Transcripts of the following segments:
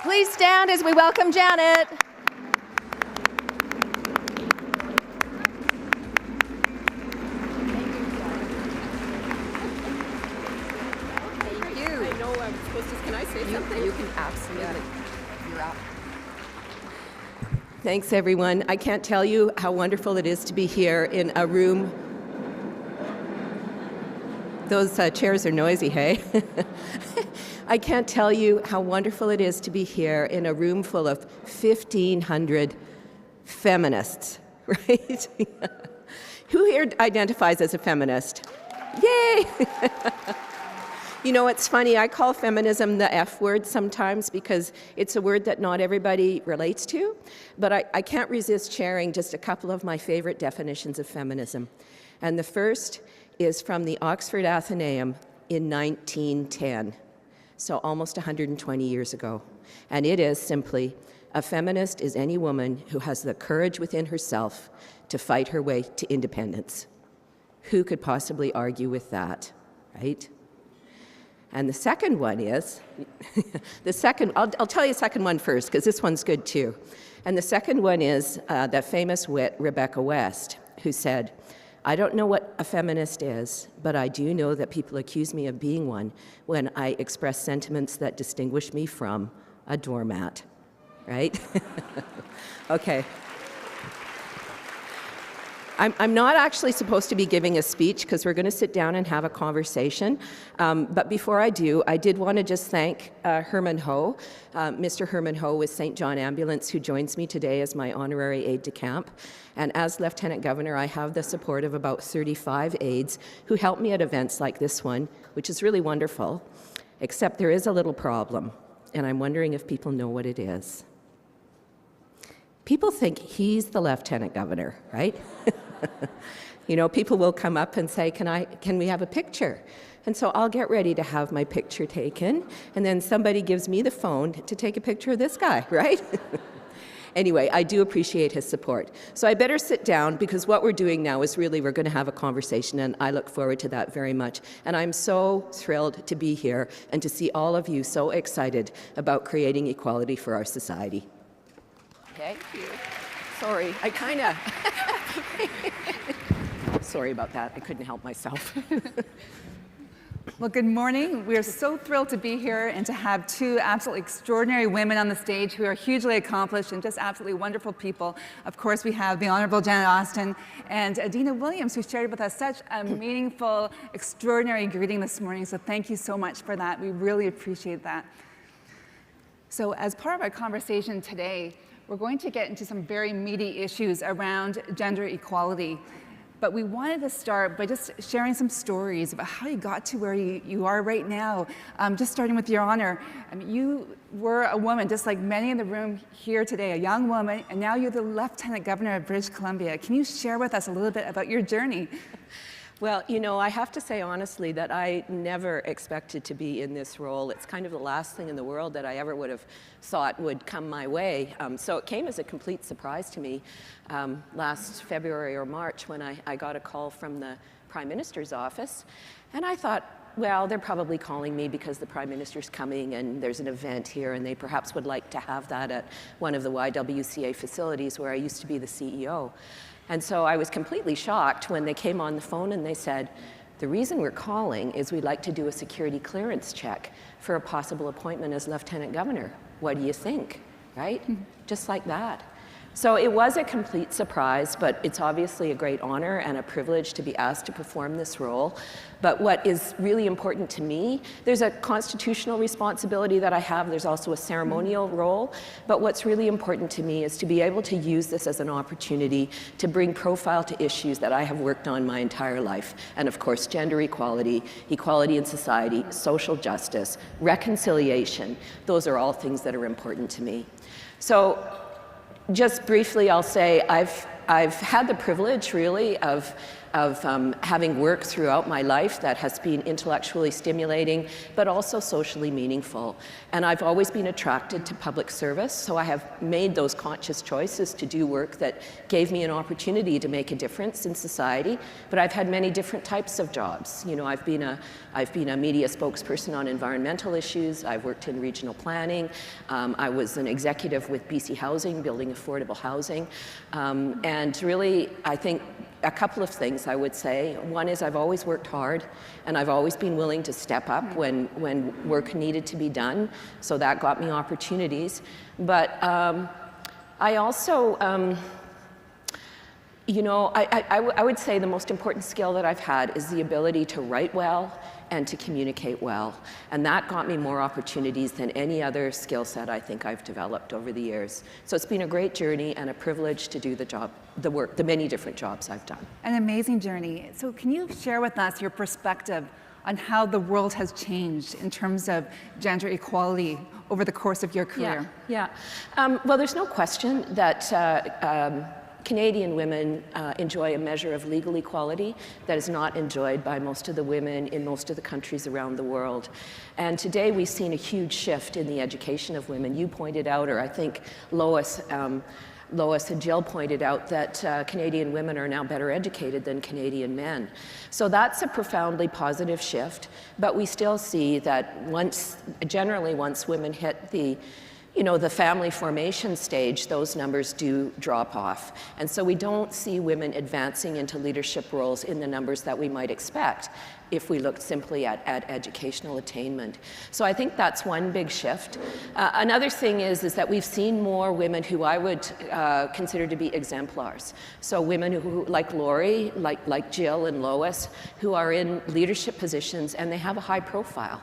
Please stand as we welcome Janet. Thank you. I know I'm supposed to, can I say something? You can absolutely. Yeah. You're up. Thanks, everyone. I can't tell you how wonderful it is to be here in a room. Those chairs are noisy, hey? I can't tell you how wonderful it is to be here in a room full of 1,500 feminists, right? Who here identifies as a feminist? Yay! You know, it's funny, I call feminism the F word sometimes because it's a word that not everybody relates to, but I can't resist sharing just a couple of my favorite definitions of feminism. And the first is from the Oxford Athenaeum in 1910, so almost 120 years ago. And it is simply, a feminist is any woman who has the courage within herself to fight her way to independence. Who could possibly argue with that, right? And the second one is, I'll tell you the second one first, because this one's good too. And the second one is that famous wit, Rebecca West, who said, "I don't know what a feminist is, but I do know that people accuse me of being one when I express sentiments that distinguish me from a doormat," right? Okay. I'm not actually supposed to be giving a speech because we're going to sit down and have a conversation. But before I do, I did want to just thank Herman Ho, Mr. Herman Ho with St. John Ambulance, who joins me today as my honorary aide-de-camp. And as Lieutenant Governor, I have the support of about 35 aides who help me at events like this one, which is really wonderful, except there is a little problem, and I'm wondering if people know what it is. People think he's the Lieutenant Governor, right? You know, people will come up and say, can we have a picture? And so I'll get ready to have my picture taken, and then somebody gives me the phone to take a picture of this guy, right? Anyway, I do appreciate his support. So I better sit down, because what we're doing now is really we're going to have a conversation, and I look forward to that very much. And I'm so thrilled to be here and to see all of you so excited about creating equality for our society. Thank you. Sorry, I kind of... Sorry about that. I couldn't help myself. Well, good morning. We are so thrilled to be here and to have two absolutely extraordinary women on the stage who are hugely accomplished and just absolutely wonderful people. Of course, we have the Honorable Janet Austin and Adina Williams, who shared with us such a meaningful, extraordinary greeting this morning. So thank you so much for that. We really appreciate that. So as part of our conversation today, we're going to get into some very meaty issues around gender equality. But we wanted to start by just sharing some stories about how you got to where you are right now. Just starting with your honor. I mean, you were a woman, just like many in the room here today, a young woman, and now you're the Lieutenant Governor of British Columbia. Can you share with us a little bit about your journey? Well, you know, I have to say honestly that I never expected to be in this role. It's kind of the last thing in the world that I ever would have thought would come my way. So it came as a complete surprise to me last February or March when I got a call from the Prime Minister's office. And I thought, well, they're probably calling me because the Prime Minister's coming and there's an event here and they perhaps would like to have that at one of the YWCA facilities where I used to be the CEO. And so I was completely shocked when they came on the phone and they said, the reason we're calling is we'd like to do a security clearance check for a possible appointment as Lieutenant Governor. What do you think, right? Mm-hmm. Just like that. So it was a complete surprise, but it's obviously a great honor and a privilege to be asked to perform this role. But what is really important to me, there's a constitutional responsibility that I have, there's also a ceremonial role, but what's really important to me is to be able to use this as an opportunity to bring profile to issues that I have worked on my entire life. And of course, gender equality, equality in society, social justice, reconciliation, those are all things that are important to me. So, just briefly, I'll say I've had the privilege, really, of having worked throughout my life that has been intellectually stimulating, but also socially meaningful. And I've always been attracted to public service, so I have made those conscious choices to do work that gave me an opportunity to make a difference in society. But I've had many different types of jobs. You know, I've been a media spokesperson on environmental issues. I've worked in regional planning. I was an executive with BC Housing, building affordable housing. And really, I think a couple of things I would say. One is I've always worked hard, and I've always been willing to step up when work needed to be done. So that got me opportunities. But I also, you know, I would say the most important skill that I've had is the ability to write well and to communicate well. And that got me more opportunities than any other skill set I think I've developed over the years. So it's been a great journey and a privilege to do the job, the work, the many different jobs I've done. An amazing journey. So can you share with us your perspective on how the world has changed in terms of gender equality over the course of your career? Yeah. Well, there's no question that Canadian women enjoy a measure of legal equality that is not enjoyed by most of the women in most of the countries around the world. And today we've seen a huge shift in the education of women. You pointed out, or I think Lois and Jill pointed out, that Canadian women are now better educated than Canadian men. So that's a profoundly positive shift, but we still see that generally once women hit the family formation stage, those numbers do drop off. And so we don't see women advancing into leadership roles in the numbers that we might expect if we looked simply at educational attainment. So I think that's one big shift. Another thing is that we've seen more women who I would consider to be exemplars. So women who like Lori, like Jill and Lois, who are in leadership positions and they have a high profile.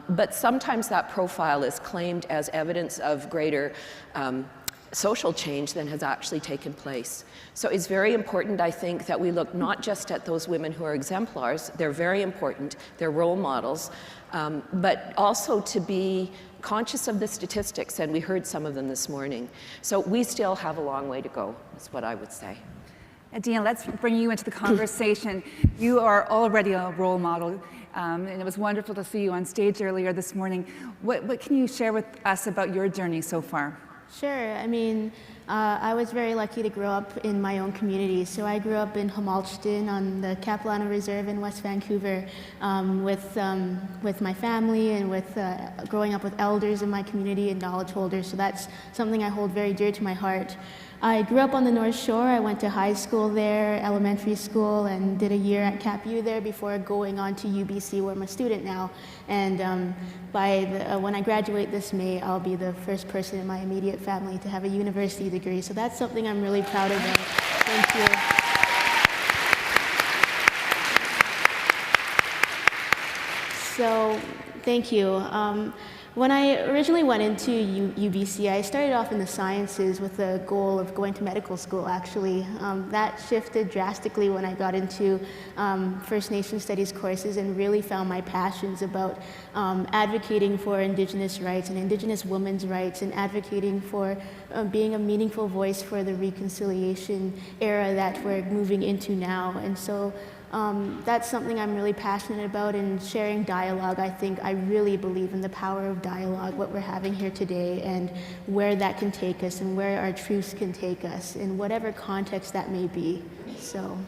But sometimes that profile is claimed as evidence of greater social change than has actually taken place. So it's very important, I think, that we look not just at those women who are exemplars, they're very important, they're role models, but also to be conscious of the statistics, and we heard some of them this morning. So we still have a long way to go, is what I would say. Adina, let's bring you into the conversation. You are already a role model. And it was wonderful to see you on stage earlier this morning. What can you share with us about your journey so far? Sure. I mean, I was very lucky to grow up in my own community. So I grew up in Homalston on the Capilano Reserve in West Vancouver with my family and with growing up with elders in my community and knowledge holders. So that's something I hold very dear to my heart. I grew up on the North Shore. I went to high school there, elementary school, and did a year at CapU there before going on to UBC, where I'm a student now. And when I graduate this May, I'll be the first person in my immediate family to have a university degree. So that's something I'm really proud of. Thank you. So, thank you. When I originally went into UBC, I started off in the sciences with the goal of going to medical school, actually. That shifted drastically when I got into First Nation Studies courses and really found my passions about advocating for Indigenous rights and Indigenous women's rights and advocating for being a meaningful voice for the reconciliation era that we're moving into now. And so that's something I'm really passionate about, and sharing dialogue. I really believe in the power of dialogue, what we're having here today, and where that can take us, and where our truths can take us, in whatever context that may be. So,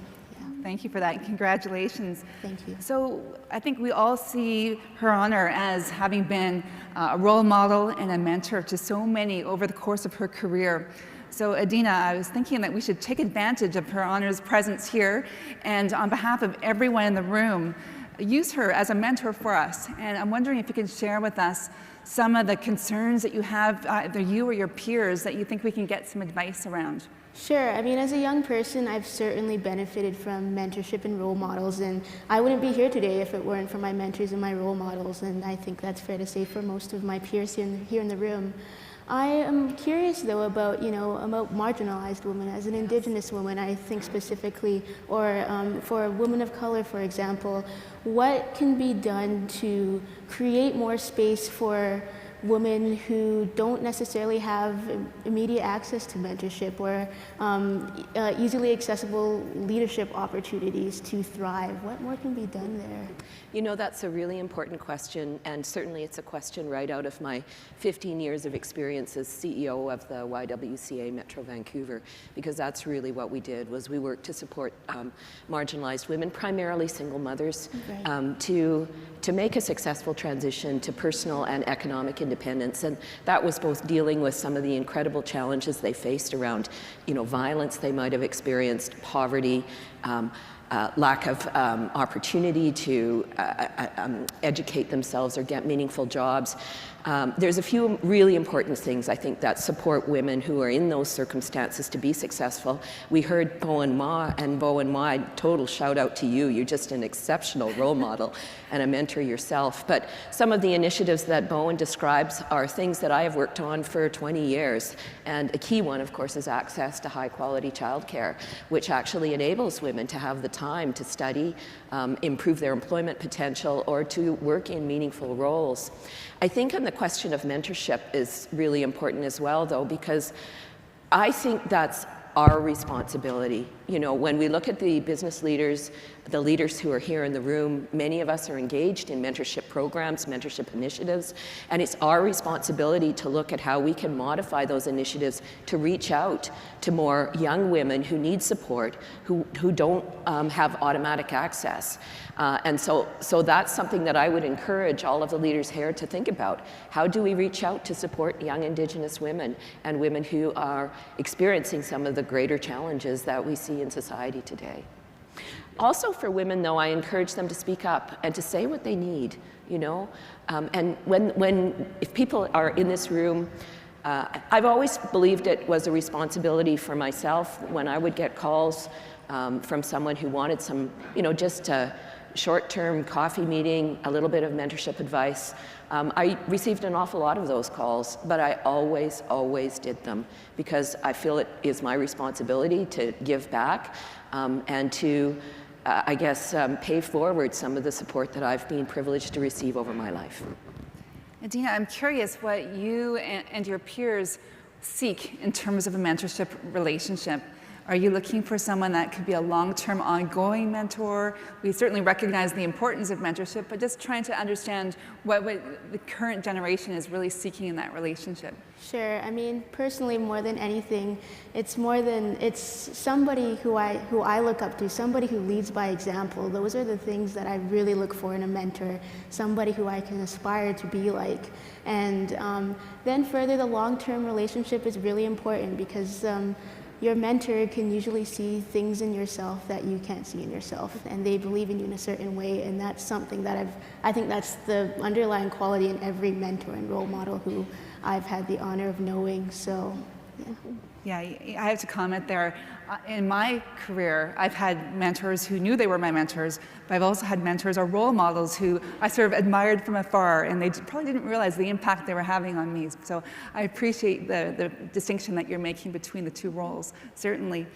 yeah. Thank you for that, and congratulations. Thank you. So I think we all see Her Honor as having been a role model and a mentor to so many over the course of her career. So Adina, I was thinking that we should take advantage of Her Honor's presence here, and on behalf of everyone in the room, use her as a mentor for us. And I'm wondering if you can share with us some of the concerns that you have, either you or your peers, that you think we can get some advice around. Sure. I mean, as a young person, I've certainly benefited from mentorship and role models, and I wouldn't be here today if it weren't for my mentors and my role models, and I think that's fair to say for most of my peers here in the room. I am curious, though, about marginalized women. As an Indigenous woman, I think specifically, or for a woman of color, for example, what can be done to create more space for women who don't necessarily have immediate access to mentorship or easily accessible leadership opportunities to thrive. What more can be done there? You know, that's a really important question, and certainly it's a question right out of my 15 years of experience as CEO of the YWCA Metro Vancouver, because that's really what we did, was we worked to support marginalized women, primarily single mothers, Right. To make a successful transition to personal and economic independence. And that was both dealing with some of the incredible challenges they faced around, violence they might have experienced, poverty, lack of opportunity to educate themselves or get meaningful jobs. There's a few really important things, I think, that support women who are in those circumstances to be successful. We heard Bowen Ma, and Bowen Ma, total shout out to you. You're just an exceptional role model and a mentor yourself. But some of the initiatives that Bowen describes are things that I have worked on for 20 years. And a key one, of course, is access to high quality childcare, which actually enables women to have the time to study, improve their employment potential, or to work in meaningful roles. I think on the question of mentorship is really important as well, though, because I think that's our responsibility. When we look at the business leaders, the leaders who are here in the room, many of us are engaged in mentorship programs, mentorship initiatives, and it's our responsibility to look at how we can modify those initiatives to reach out to more young women who need support, who don't have automatic access. And so that's something that I would encourage all of the leaders here to think about. How do we reach out to support young Indigenous women and women who are experiencing some of the greater challenges that we see in society today? Also for women, though, I encourage them to speak up and to say what they need, and if people are in this room, I've always believed it was a responsibility for myself when I would get calls from someone who wanted some, just a short-term coffee meeting, a little bit of mentorship advice. I received an awful lot of those calls, but I always did them because I feel it is my responsibility to give back and to, pay forward some of the support that I've been privileged to receive over my life. Adina, I'm curious what you and your peers seek in terms of a mentorship relationship. Are you looking for someone that could be a long-term, ongoing mentor? We certainly recognize the importance of mentorship, but just trying to understand what the current generation is really seeking in that relationship. Sure. I mean, personally, more than anything, it's somebody who I look up to, somebody who leads by example. Those are the things that I really look for in a mentor, somebody who I can aspire to be like. And then further, the long-term relationship is really important because your mentor can usually see things in yourself that you can't see in yourself, and they believe in you in a certain way, and that's something that I think that's the underlying quality in every mentor and role model who I've had the honor of knowing, so, yeah. Yeah, I have to comment there. In my career, I've had mentors who knew they were my mentors, but I've also had mentors or role models who I sort of admired from afar, and they probably didn't realize the impact they were having on me. So I appreciate the distinction that you're making between the two roles, certainly.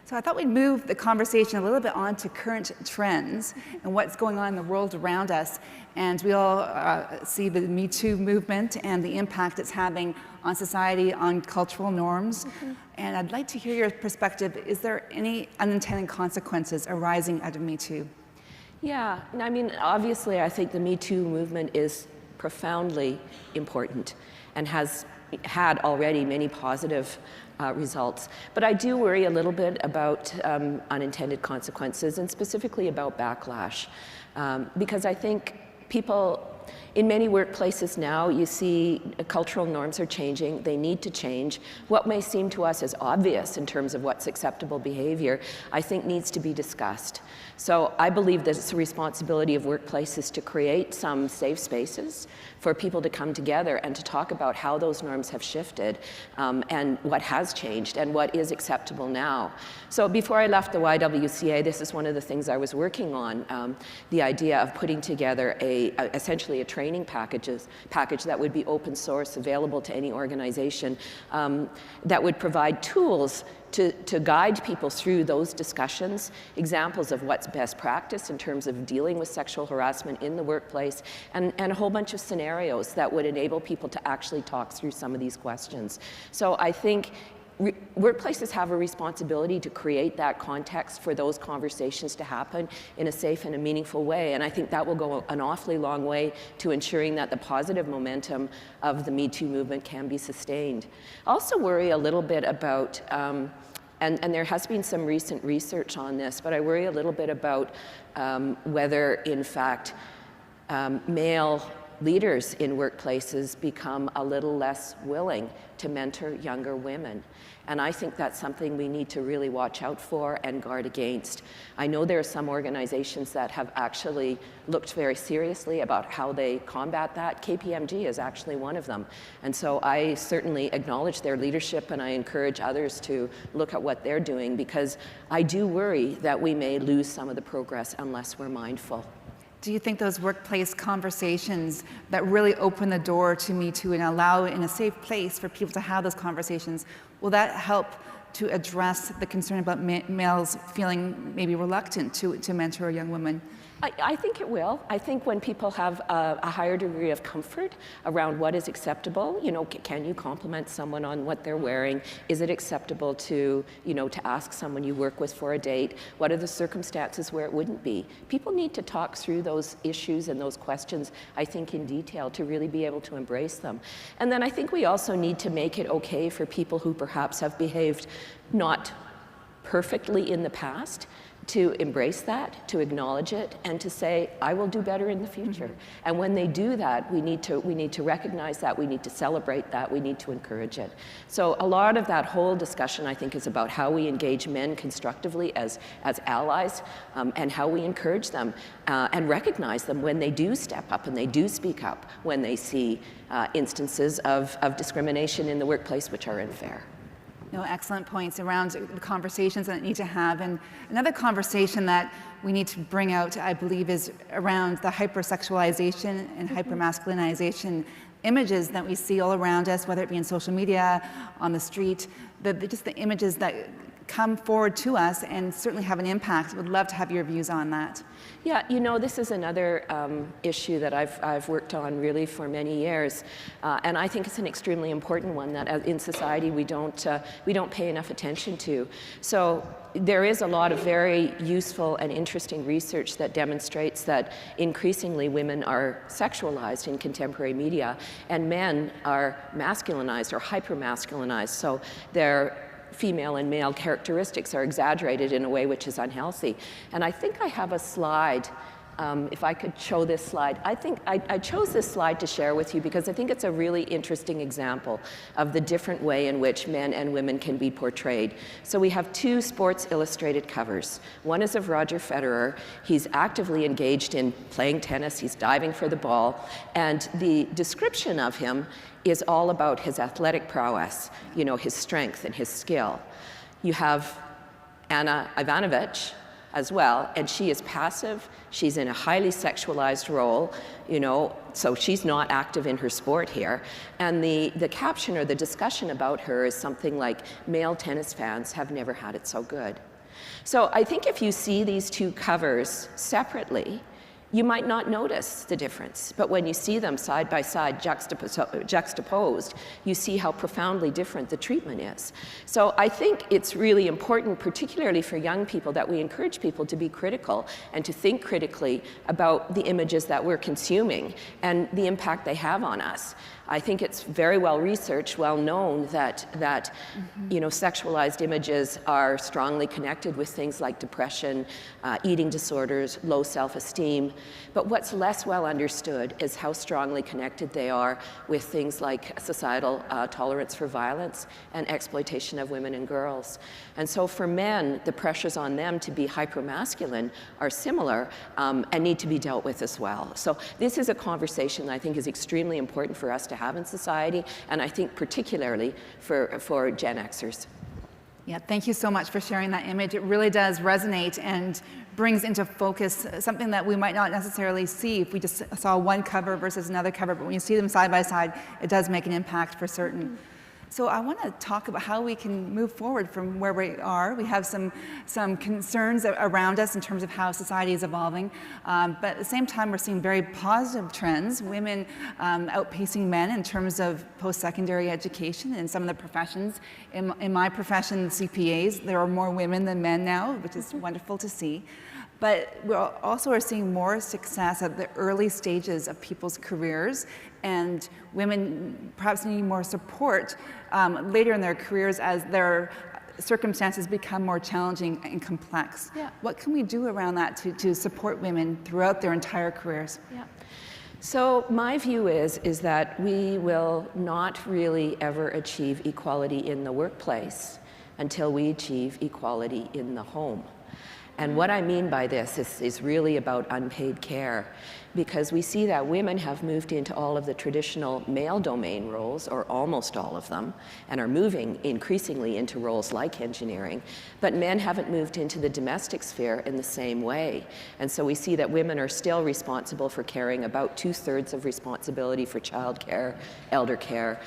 So I thought we'd move the conversation a little bit on to current trends and what's going on in the world around us. And we all see the Me Too movement and the impact it's having on society, on cultural norms. Mm-hmm. And I'd like to hear your perspective. Is there any unintended consequences arising out of Me Too? Yeah, I mean, obviously, I think the Me Too movement is profoundly important and has had already many positive results. But I do worry a little bit about unintended consequences and specifically about backlash. Because I think people, in many workplaces now, you see cultural norms are changing. They need to change. What may seem to us as obvious in terms of what's acceptable behavior, I think needs to be discussed. So I believe that it's the responsibility of workplaces to create some safe spaces for people to come together and to talk about how those norms have shifted and what has changed and what is acceptable now. So before I left the YWCA, this is one of the things I was working on, the idea of putting together essentially essentially a training package that would be open source, available to any organization, that would provide tools to guide people through those discussions, examples of what's best practice in terms of dealing with sexual harassment in the workplace, and a whole bunch of scenarios that would enable people to actually talk through some of these questions. So I think workplaces have a responsibility to create that context for those conversations to happen in a safe and a meaningful way. And I think that will go an awfully long way to ensuring that the positive momentum of the Me Too movement can be sustained. I also worry a little bit about, and there has been some recent research on this, but I worry a little bit about whether, in fact, male leaders in workplaces become a little less willing to mentor younger women. And I think that's something we need to really watch out for and guard against. I know there are some organizations that have actually looked very seriously about how they combat that. KPMG is actually one of them. And so I certainly acknowledge their leadership, and I encourage others to look at what they're doing, because I do worry that we may lose some of the progress unless we're mindful. Do you think those workplace conversations that really open the door to Me Too and allow in a safe place for people to have those conversations, will that help to address the concern about males feeling maybe reluctant to mentor young women? I think it will. I think when people have a higher degree of comfort around what is acceptable, you know, can you compliment someone on what they're wearing? Is it acceptable to, you know, to ask someone you work with for a date? What are the circumstances where it wouldn't be? People need to talk through those issues and those questions, I think, in detail to really be able to embrace them. And then I think we also need to make it okay for people who perhaps have behaved not perfectly in the past to embrace that, to acknowledge it, and to say, I will do better in the future. Mm-hmm. And when they do that, we need to recognize that, we need to celebrate that, we need to encourage it. So a lot of that whole discussion, I think, is about how we engage men constructively as allies, and how we encourage them and recognize them when they do step up and they do speak up when they see instances of discrimination in the workplace which are unfair. No, excellent points around the conversations that need to have. And another conversation that we need to bring out, I believe, is around the hypersexualization and hypermasculinization images that we see all around us, whether it be in social media, on the street, just the images that come forward to us and certainly have an impact. Would love to have your views on that. Yeah, you know, this is another issue that I've worked on really for many years, and I think it's an extremely important one that in society we don't pay enough attention to. So there is a lot of very useful and interesting research that demonstrates that increasingly women are sexualized in contemporary media, and men are masculinized or hypermasculinized. So they're female and male characteristics are exaggerated in a way which is unhealthy. And I think I have a slide, if I could show this slide. I think I chose this slide to share with you because I think it's a really interesting example of the different way in which men and women can be portrayed. So we have two Sports Illustrated covers. One is of Roger Federer. He's actively engaged in playing tennis. He's diving for the ball. And the description of him is all about his athletic prowess, you know, his strength and his skill. You have Anna Ivanovic as well, and she is passive. She's in a highly sexualized role, you know, so she's not active in her sport here. And the caption or the discussion about her is something like, male tennis fans have never had it so good. So I think if you see these two covers separately, you might not notice the difference, but when you see them side by side, juxtaposed, you see how profoundly different the treatment is. So I think it's really important, particularly for young people, that we encourage people to be critical and to think critically about the images that we're consuming and the impact they have on us. I think it's very well researched, well known that you know, sexualized images are strongly connected with things like depression, eating disorders, low self-esteem. But what's less well understood is how strongly connected they are with things like societal tolerance for violence and exploitation of women and girls. And so for men, the pressures on them to be hypermasculine are similar and need to be dealt with as well. So this is a conversation that I think is extremely important for us to have in society, and I think particularly for Gen Xers. Yeah, thank you so much for sharing that image. It really does resonate and brings into focus something that we might not necessarily see if we just saw one cover versus another cover, but when you see them side by side, it does make an impact for certain. So I want to talk about how we can move forward from where we are. We have some concerns around us in terms of how society is evolving, but at the same time we're seeing very positive trends, women outpacing men in terms of post-secondary education in some of the professions. In my profession, CPAs, there are more women than men now, which is wonderful to see. But we also are seeing more success at the early stages of people's careers, and women perhaps need more support later in their careers as their circumstances become more challenging and complex. Yeah. What can we do around that to support women throughout their entire careers? Yeah. So my view is that we will not really ever achieve equality in the workplace until we achieve equality in the home. And what I mean by this is really about unpaid care, because we see that women have moved into all of the traditional male domain roles, or almost all of them, and are moving increasingly into roles like engineering, but men haven't moved into the domestic sphere in the same way. And so we see that women are still responsible for carrying about 2/3 of responsibility for childcare, elder care,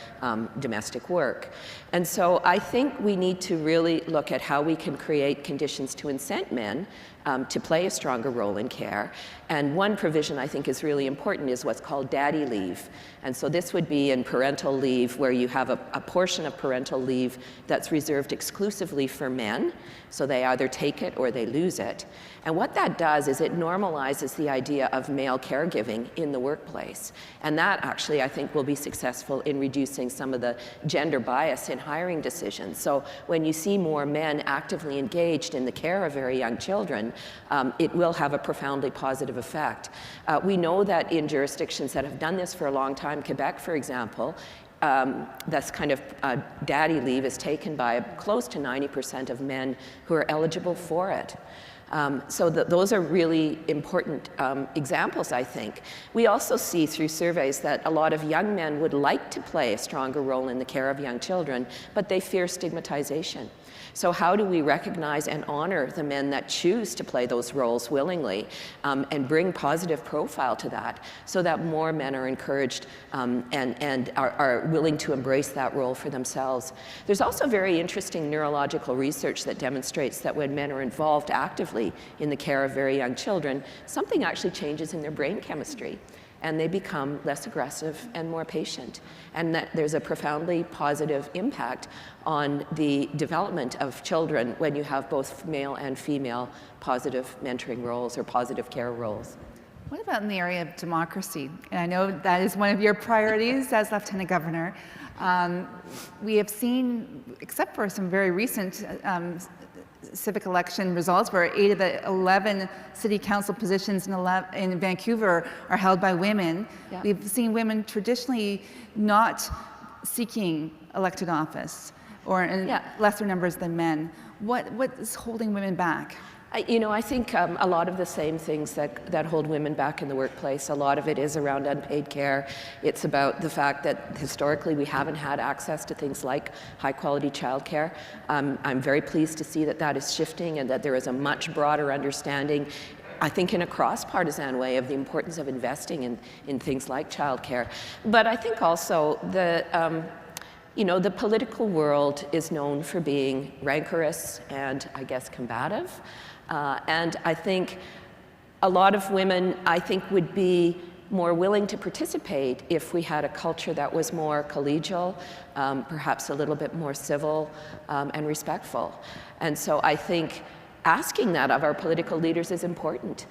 domestic work. And so I think we need to really look at how we can create conditions to incent men to play a stronger role in care. And one provision I think is really important is what's called daddy leave. And so this would be in parental leave, where you have a portion of parental leave that's reserved exclusively for men, so they either take it or they lose it. And what that does is it normalizes the idea of male caregiving in the workplace. And that actually, I think, will be successful in reducing some of the gender bias in hiring decisions. So when you see more men actively engaged in the care of very young children, it will have a profoundly positive effect. We know that in jurisdictions that have done this for a long time, Quebec, for example, that's kind of daddy leave is taken by close to 90% of men who are eligible for it. So those are really important examples, I think. We also see through surveys that a lot of young men would like to play a stronger role in the care of young children, but they fear stigmatization. So how do we recognize and honor the men that choose to play those roles willingly, and bring positive profile to that, so that more men are encouraged and are willing to embrace that role for themselves? There's also very interesting neurological research that demonstrates that when men are involved actively in the care of very young children, something actually changes in their brain chemistry, and they become less aggressive and more patient. And that there's a profoundly positive impact on the development of children when you have both male and female positive mentoring roles or positive care roles. What about in the area of democracy? And I know that is one of your priorities as Lieutenant Governor. We have seen, except for some very recent civic election results, where 8 of the 11 city council positions in Vancouver are held by women. Yeah. We've seen women traditionally not seeking elected office, or in lesser numbers than men. What is holding women back? I think a lot of the same things that hold women back in the workplace, a lot of it is around unpaid care. It's about the fact that historically we haven't had access to things like high quality childcare. I'm very pleased to see that that is shifting, and that there is a much broader understanding, I think, in a cross-partisan way, of the importance of investing in things like childcare. But I think also the political world is known for being rancorous and, I guess, combative. And I think a lot of women, would be more willing to participate if we had a culture that was more collegial, perhaps a little bit more civil and respectful. And so I think asking that of our political leaders is important.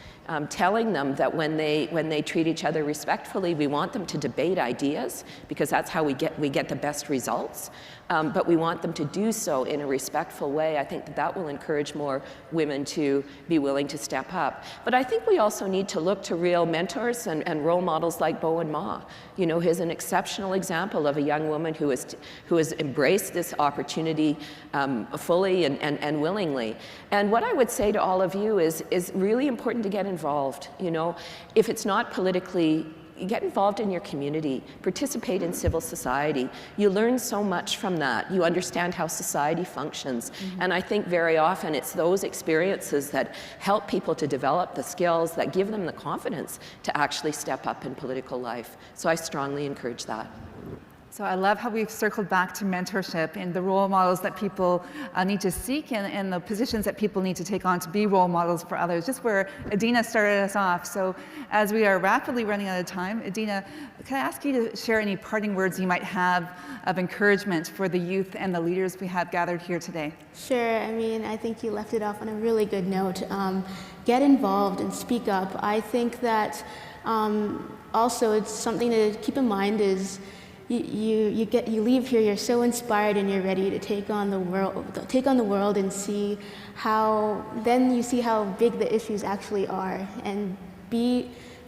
Telling them that when they treat each other respectfully, we want them to debate ideas, because that's how we get the best results. But we want them to do so in a respectful way. I think that will encourage more women to be willing to step up. But I think we also need to look to real mentors and role models like Bo and Ma. He's an exceptional example of a young woman who has embraced this opportunity fully and willingly. And what I would say to all of you is really important to get involved. If it's not politically get involved in your community, participate in civil society. You learn so much from that. You understand how society functions. And I think very often it's those experiences that help people to develop the skills that give them the confidence to actually step up in political life. So I strongly encourage that. So I love how we've circled back to mentorship and the role models that people need to seek and the positions that people need to take on to be role models for others, just where Adina started us off. So as we are rapidly running out of time, Adina, can I ask you to share any parting words you might have of encouragement for the youth and the leaders we have gathered here today? Sure. I mean, I think you left it off on a really good note. Get involved and speak up. I think that also it's something to keep in mind is you leave here, you're so inspired and you're ready to take on the world and see then you see how big the issues actually are, and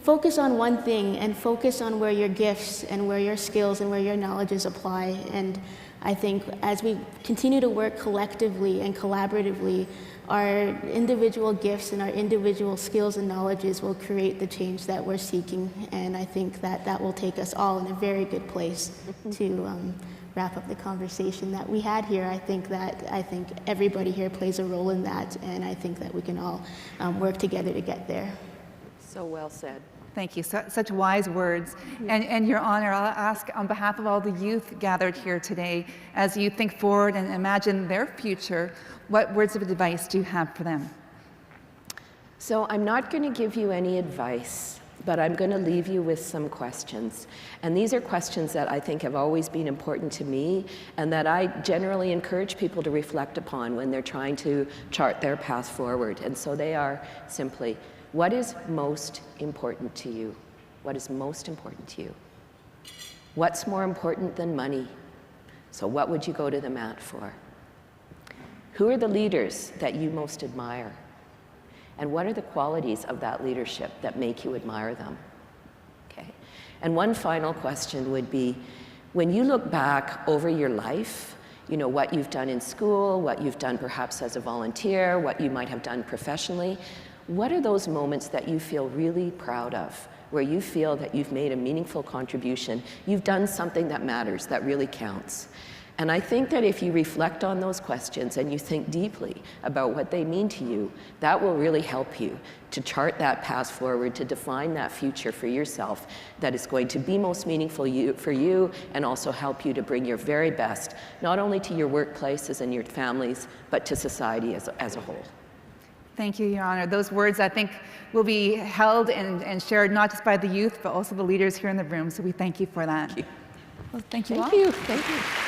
focus on one thing and focus on where your gifts and where your skills and where your knowledges apply. And I think as we continue to work collectively and collaboratively, our individual gifts and our individual skills and knowledges will create the change that we're seeking. And I think that will take us all in a very good place to wrap up the conversation that we had here. I think everybody here plays a role in that, and I think that we can all work together to get there. So well said. Thank you. Such wise words. And Your Honor, I'll ask on behalf of all the youth gathered here today, as you think forward and imagine their future, what words of advice do you have for them? So I'm not going to give you any advice, but I'm going to leave you with some questions. And these are questions that I think have always been important to me and that I generally encourage people to reflect upon when they're trying to chart their path forward. And so they are simply, what is most important to you? What is most important to you? What's more important than money? So what would you go to the mat for? Who are the leaders that you most admire? And what are the qualities of that leadership that make you admire them? Okay. And one final question would be, when you look back over your life, you know, what you've done in school, what you've done perhaps as a volunteer, what you might have done professionally, what are those moments that you feel really proud of, where you feel that you've made a meaningful contribution, you've done something that matters, that really counts? And I think that if you reflect on those questions and you think deeply about what they mean to you, that will really help you to chart that path forward, to define that future for yourself that is going to be most meaningful for you and also help you to bring your very best, not only to your workplaces and your families, but to society as a whole. Thank you, Your Honor. Those words, I think, will be held and shared not just by the youth, but also the leaders here in the room. So we thank you for that. Thank you. Well, thank you all. Thank you. Thank you.